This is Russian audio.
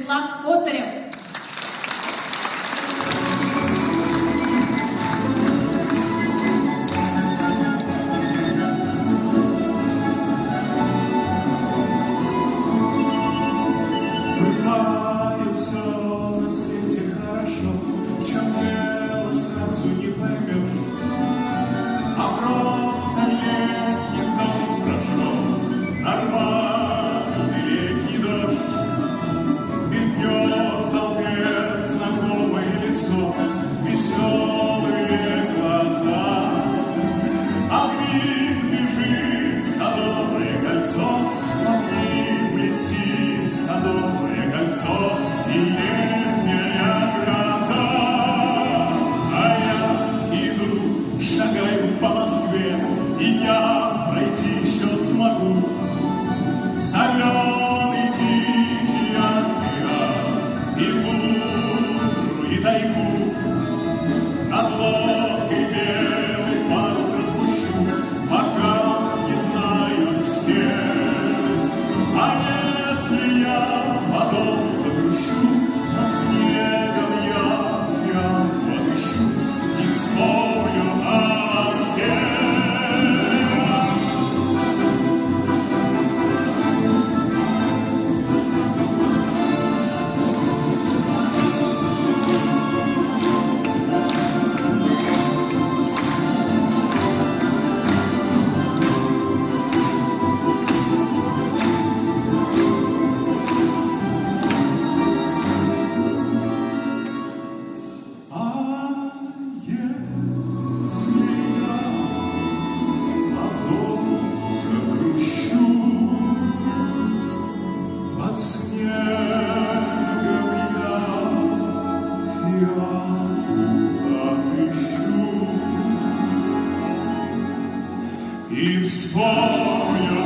Станислав Косарев. Бывает все на свете хорошо, в чем дело сразу не поймешь, а просто летний дождь прошел, нормальный летний дождь, мелькнет в толпе знакомое лицо, веселые глаза, а в них бежит садовое кольцо, а в них блестит садовое кольцо и летняя гроза. А я иду, шагаю по Москве, и я пройти еще смогу. Соленый тихий океан, и тундру, и тайгу. Над лодкой белый парус распущу, пока не знаю с кем. А если я потом загрущу, над снегом я океан подыщу и вспомню о Москве. И вспомню